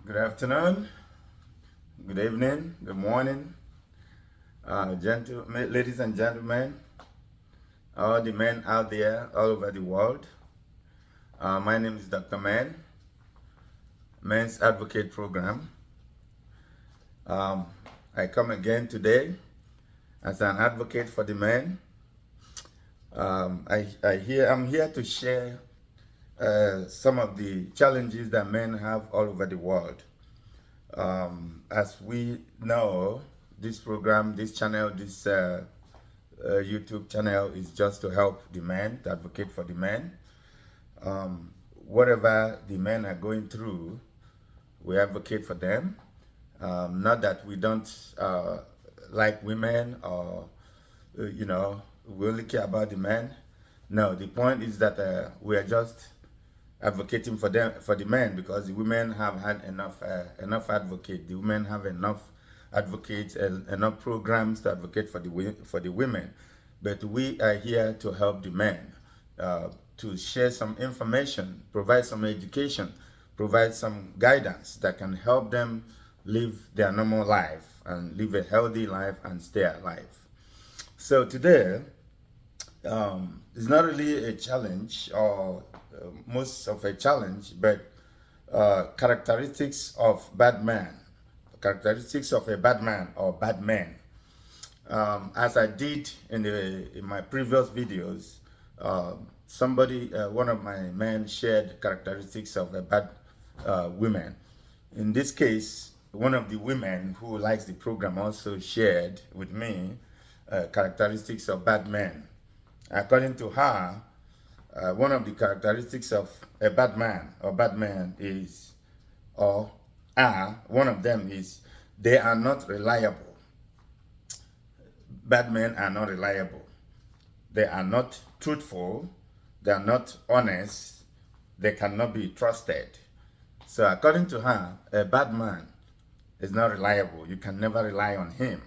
Good afternoon, good evening, good morning, ladies and gentlemen, all the men out there all over the world. My name is Dr. Men's Advocate Program. Um, I come again today as an advocate for the men. I'm here to share some of the challenges that men have all over the world. As we know, this program, this channel, this YouTube channel is just to help the men, to advocate for the men. Whatever the men are going through, we advocate for them. Not that we don't like women or, we only care about the men. No, the point is that we are just advocating for them, for the men, because the women have had enough advocate. The women have enough advocates and enough programs to advocate for the women. But we are here to help the men, to share some information, provide some education, provide some guidance that can help them live their normal life and live a healthy life and stay alive. So today, it's not really a challenge or most of a challenge, but characteristics of bad man, characteristics of a bad man or bad man. As I did in my previous videos, one of my men shared characteristics of a bad woman. In this case, one of the women who likes the program also shared with me characteristics of bad men. According to her, one of the characteristics of a bad man or bad man is, or one of them is, they are not reliable. Bad men are not reliable. They are not truthful. They are not honest. They cannot be trusted. So according to her, a bad man is not reliable. You can never rely on him.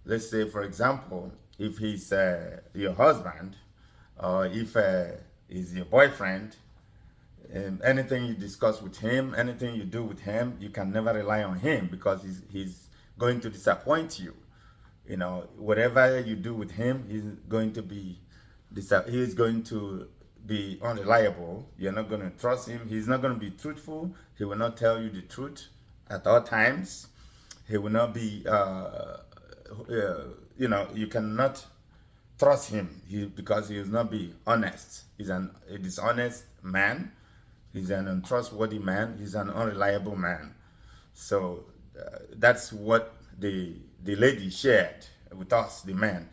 Let's say, for example, if he's your husband, or if he's your boyfriend, and anything you discuss with him, anything you do with him, you can never rely on him, because he's going to disappoint you. Whatever you do with him, he's going to be unreliable. You're not going to trust him. He's not going to be truthful. He will not tell you the truth at all times. He will not be you cannot trust him, because he will not be honest. He's a dishonest man. He's an untrustworthy man. He's an unreliable man. So that's what the lady shared with us, the man.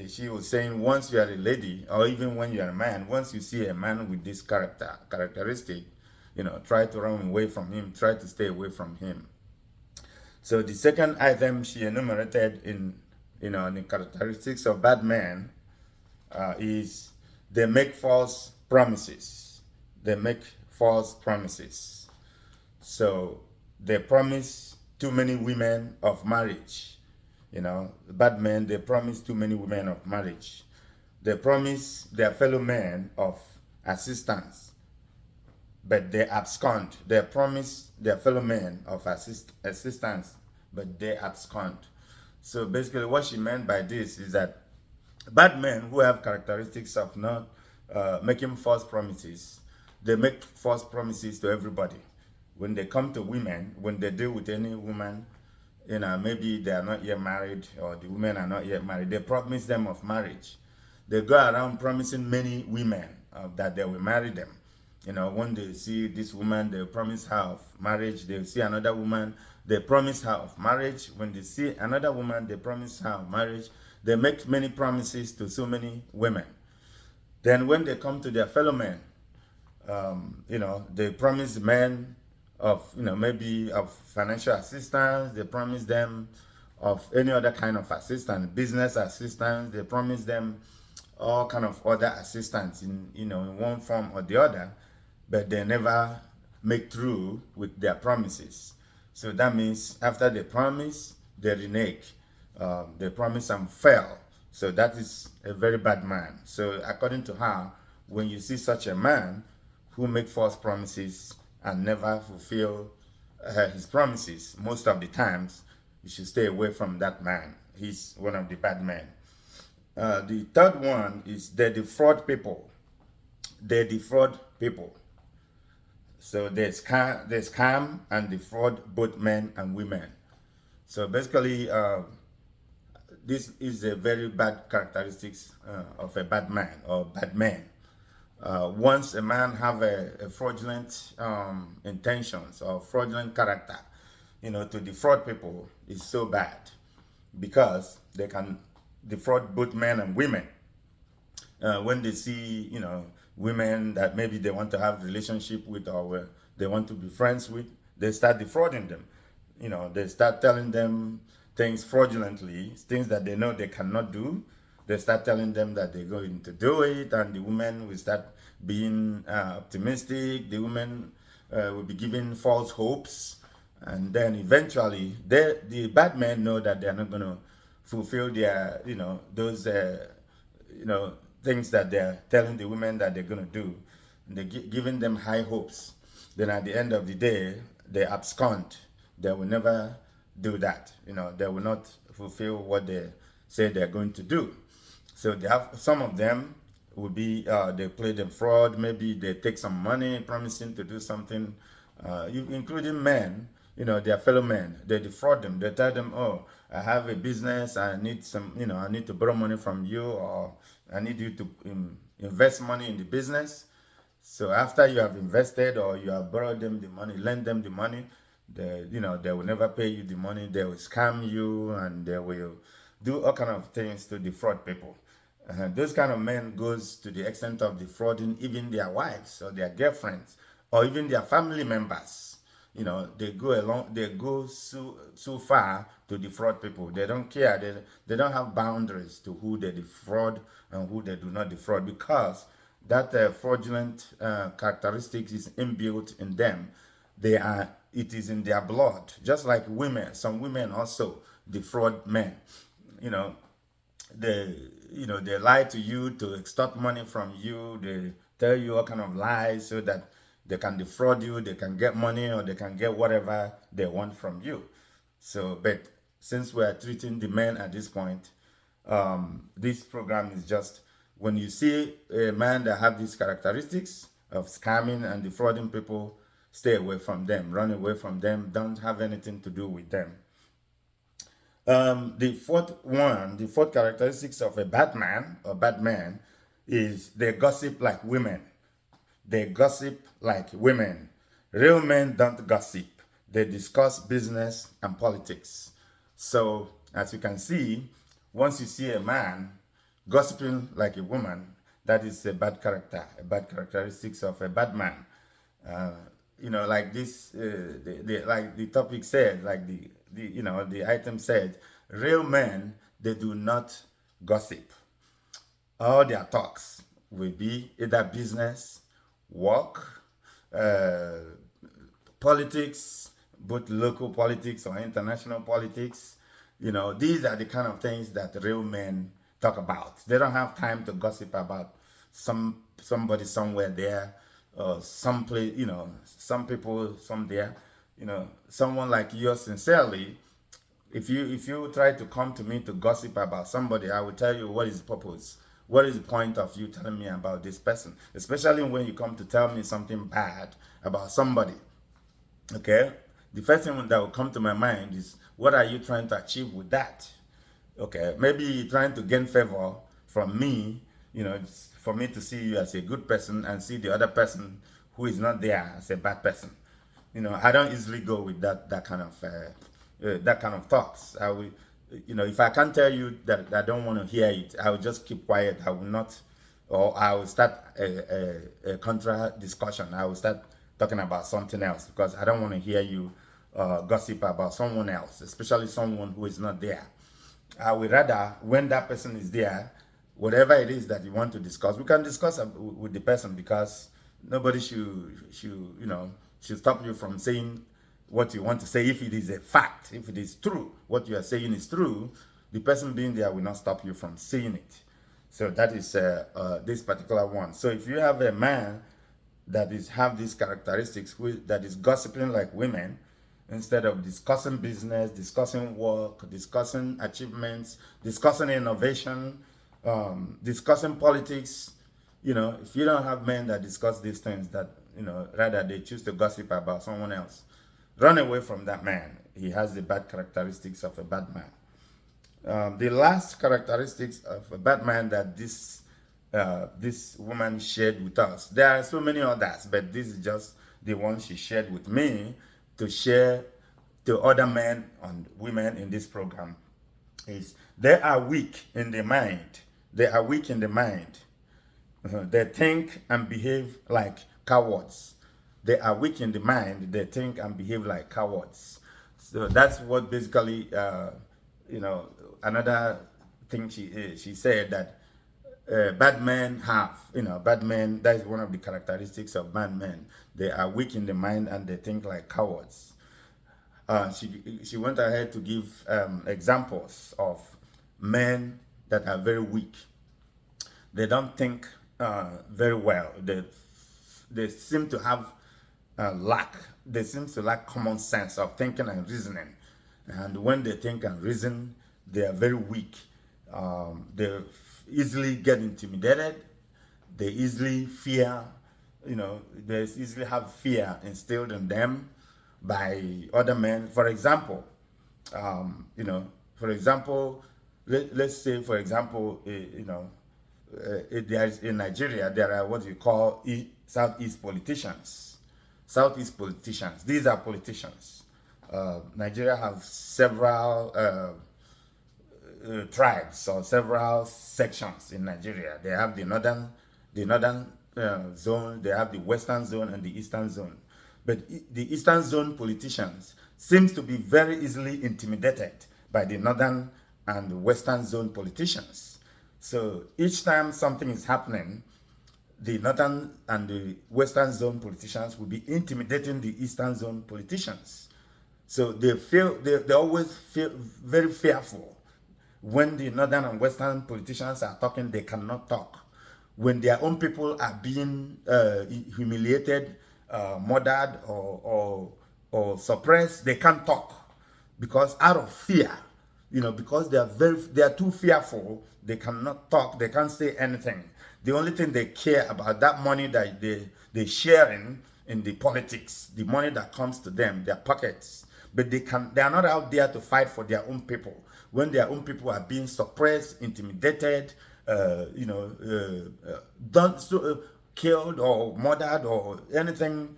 She was saying, once you are a lady, or even when you are a man, once you see a man with this characteristic, try to run away from him. Try to stay away from him. So the second item she enumerated in the characteristics of bad men is they make false promises. They make false promises. So they promise too many women of marriage. Bad men, they promise too many women of marriage. They promise their fellow men of assistance, but they abscond. They promise their fellow men of assistance, but they abscond. So basically, what she meant by this is that bad men who have characteristics of not making false promises, they make false promises to everybody. When they come to women, when they deal with any woman, maybe they are not yet married, or the women are not yet married, they promise them of marriage. They go around promising many women that they will marry them. When they see this woman, they promise her of marriage. They see another woman, they promise her of marriage. When they see another woman, they promise her of marriage. They make many promises to so many women. Then when they come to their fellow men, they promise men of, maybe of financial assistance. They promise them of any other kind of assistance, business assistance. They promise them all kind of other assistance in one form or the other, but they never make through with their promises. So that means after they promise, they renege. They promise and fail. So that is a very bad man. So according to her, when you see such a man who make false promises and never fulfill his promises. Most of the times, you should stay away from that man. He's one of the bad men. The third one is they defraud people. They defraud people. So they scam and defraud both men and women. So basically, this is a very bad characteristics of a bad man or bad man. Once a man have a fraudulent intentions or fraudulent character, to defraud people is so bad because they can defraud both men and women. When they see, women that maybe they want to have relationship with or they want to be friends with, they start defrauding them. They start telling them things fraudulently, things that they know they cannot do. They start telling them that they're going to do it, and the women will start being optimistic. The women will be given false hopes, and then eventually, the bad men know that they're not going to fulfill their, those, things that they're telling the women that they're going to do. They're giving them high hopes. Then at the end of the day, they abscond. They will never do that. They will not fulfill what they say they're going to do. So they have some of them will be they play them fraud. Maybe they take some money, promising to do something, including men. Their fellow men. They defraud them. They tell them, "Oh, I have a business. I need some. I need to borrow money from you, or I need you to invest money in the business." So after you have invested or you have borrowed them the money, lend them the money, they will never pay you the money. They will scam you and they will do all kind of things to defraud people. Those kind of men goes to the extent of defrauding even their wives or their girlfriends or even their family members. They go so far to defraud people. They don't care. They don't have boundaries to who they defraud and who they do not defraud because that fraudulent characteristic is inbuilt in them. It is in their blood. Just like women, some women also defraud men. You know, they lie to you to extort money from you. They tell you all kind of lies so that they can defraud you. They can get money or they can get whatever they want from you. So, but since we are treating the men at this point, this program is just when you see a man that have these characteristics of scamming and defrauding people, stay away from them, run away from them, don't have anything to do with them. The fourth characteristics of a bad man or bad man is they gossip like women. They gossip like women. Real men don't gossip. They discuss business and politics. So, as you can see, once you see a man gossiping like a woman, that is a bad character, a bad characteristics of a bad man. Like this, like the topic said, like the item said, real men, they do not gossip. All their talks will be either business, work, politics, both local politics or international politics. These are the kind of things that real men talk about. They don't have time to gossip about somebody somewhere there, or some place, some people somewhere. Someone like yours sincerely. If you try to come to me to gossip about somebody, I will tell you what is the purpose. What is the point of you telling me about this person? Especially when you come to tell me something bad about somebody. Okay? The first thing that will come to my mind is, what are you trying to achieve with that? Okay, maybe you're trying to gain favor from me, for me to see you as a good person and see the other person who is not there as a bad person. I don't easily go with that kind of thoughts. I will, if I can't tell you that I don't want to hear it, I will just keep quiet. I will not, or I will start a contra discussion. I will start talking about something else because I don't want to hear you gossip about someone else, especially someone who is not there. I would rather, when that person is there, whatever it is that you want to discuss, we can discuss with the person because nobody should stop you from saying what you want to say. If it is a fact, if it is true, what you are saying is true, the person being there will not stop you from saying it. So that is this particular one. So if you have a man that have these characteristics, that is gossiping like women, instead of discussing business, discussing work, discussing achievements, discussing innovation, discussing politics. If you don't have men that discuss these things, that rather they choose to gossip about someone else, run away from that man. He has the bad characteristics of a bad man. The last characteristics of a bad man that this woman shared with us. There are so many others, but this is just the one she shared with me to share to other men and women in this program. Is they are weak in the mind. They are weak in the mind. They think and behave like cowards. They are weak in the mind. They think and behave like cowards. So that's what basically, another thing she said that bad men have. Bad men, that is one of the characteristics of bad men. They are weak in the mind and they think like cowards. She went ahead to give examples of men that are very weak. They don't think very well. They seem to have lack. They seem to lack common sense of thinking and reasoning. And when they think and reason, they are very weak. They easily get intimidated. They easily fear. They easily have fear instilled in them by other men. For example, let's say, for example, there's in Nigeria, there are what you call Southeast politicians. Southeast politicians. These are politicians. Nigeria have several tribes or several sections in Nigeria. They have the northern zone. They have the western zone and the eastern zone. But the eastern zone politicians seems to be very easily intimidated by the northern and western zone politicians. So each time something is happening, the northern and the western zone politicians will be intimidating the eastern zone politicians. So they always feel very fearful. When the northern and western politicians are talking, they cannot talk. When their own people are being humiliated, murdered, or suppressed, they can't talk because out of fear. Because they are too fearful. They cannot talk. They can't say anything. The only thing they care about that money that they sharing in the politics, the money that comes to them, their pockets. But they are not out there to fight for their own people. When their own people are being suppressed, intimidated, killed or murdered or anything,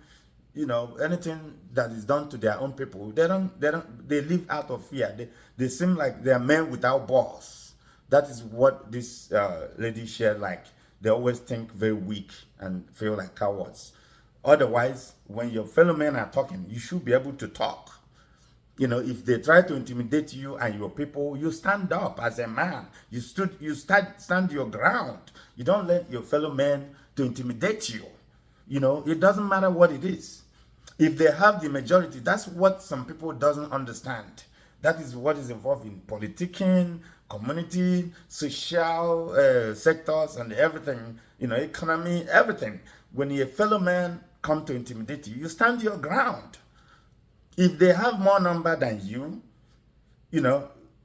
anything that is done to their own people, they live out of fear. They seem like they are men without balls. That is what this lady shared. Like, they always think very weak and feel like cowards. Otherwise, when your fellow men are talking, you should be able to talk. If they try to intimidate you and your people, you stand up as a man. You stand your ground. You don't let your fellow men to intimidate you. It doesn't matter what it is. If they have the majority, that's what some people doesn't understand. That is what is involved in politicking, community, social sectors, and everything. Economy, everything. When your fellow man come to intimidate you, you stand your ground. If they have more number than you,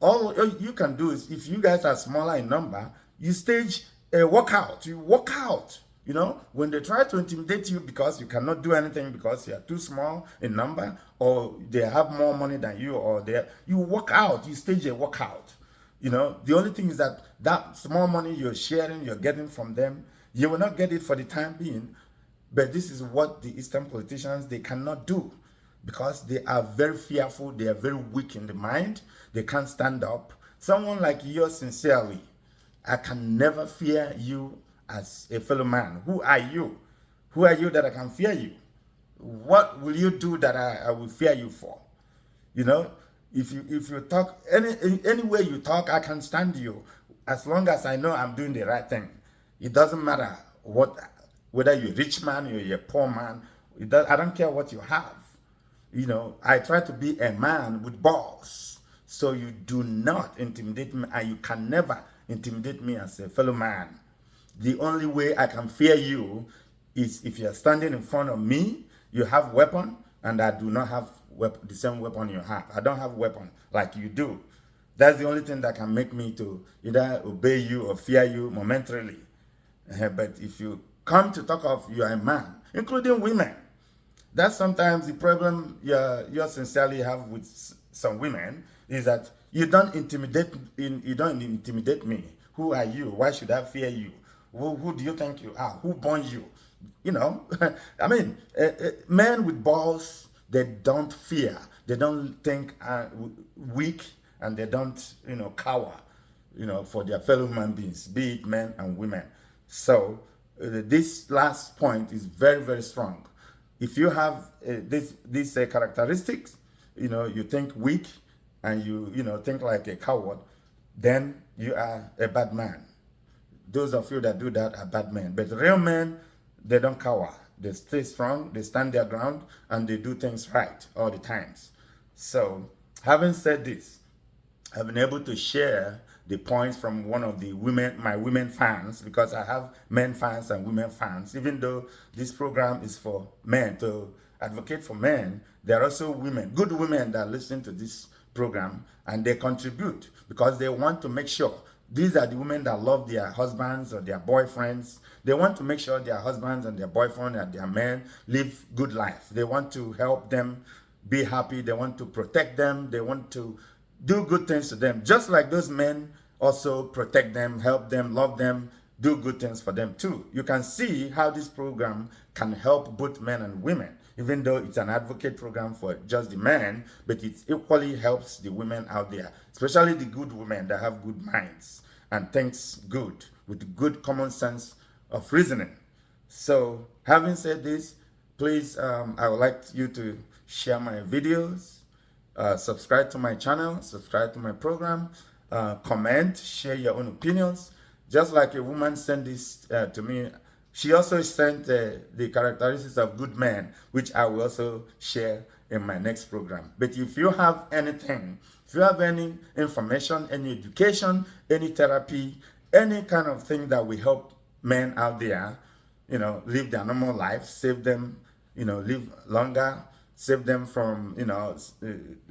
all you can do is, if you guys are smaller in number, you stage a walkout. You walk out. When they try to intimidate you because you cannot do anything because you are too small in number, or they have more money than you, or you walk out. You stage a walkout. The only thing is that small money you're sharing, you're getting from them, you will not get it for the time being. But this is what the Eastern politicians, they cannot do. Because they are very fearful, they are very weak in the mind, they can't stand up. Someone like yours, sincerely, I can never fear you as a fellow man. Who are you? Who are you that I can fear you? What will you do that I will fear you for? If you talk, any way you talk, I can stand you. As long as I know I'm doing the right thing. It doesn't matter whether you're a rich man or you're a poor man. I don't care what you have. I try to be a man with balls. So you do not intimidate me, and you can never intimidate me as a fellow man. The only way I can fear you is if you're standing in front of me, you have weapon, and I do not have the same weapon you have. I don't have weapon like you do. That's the only thing that can make me to either obey you or fear you momentarily. But if you come to talk of you are a man, including women, that's sometimes the problem you sincerely have with some women is that you don't intimidate me. Who are you? Why should I fear you? Who do you think you are? Who born you? You know, I mean, men with balls, they don't fear. They don't think weak, and they don't, cower, for their fellow human beings, be it men and women. So this last point is very, very strong. If you have these characteristics, you think weak and you think like a coward, then you are a bad man. Those of you that do that are bad men. But real men, they don't cower. They stay strong, they stand their ground, and they do things right all the times. So, having said this, I've been able to share the points from one of the my women fans, because I have men fans and women fans. Even though this program is for men, to advocate for men, there are also women, good women that listen to this program, and they contribute because they want to make sure these are the women that love their husbands or their boyfriends. They want to make sure their husbands and their boyfriends and their men live good life. They want to help them be happy. They want to protect them. They want to do good things to them, just like those men also protect them, help them, love them, do good things for them too. You can see how this program can help both men and women, even though it's an advocate program for just the men, but it equally helps the women out there, especially the good women that have good minds and thinks good with good common sense of reasoning. So having said this, please, I would like you to share my videos, subscribe to my channel, subscribe to my program, comment, share your own opinions. Just like a woman sent this to me, she also sent the characteristics of good men, which I will also share in my next program. But if you have anything, if you have any information, any education, any therapy, any kind of thing that will help men out there, live their normal life, save them, live longer, save them from,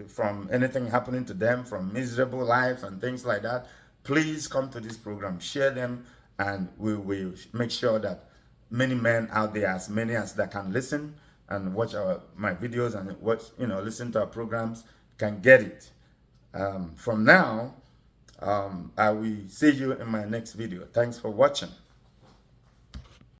from anything happening to them, from miserable life and things like that, please come to this program, share them, and we will make sure that many men out there, as many as that can listen and watch my videos and watch, listen to our programs, can get it. From now, I will see you in my next video. Thanks for watching.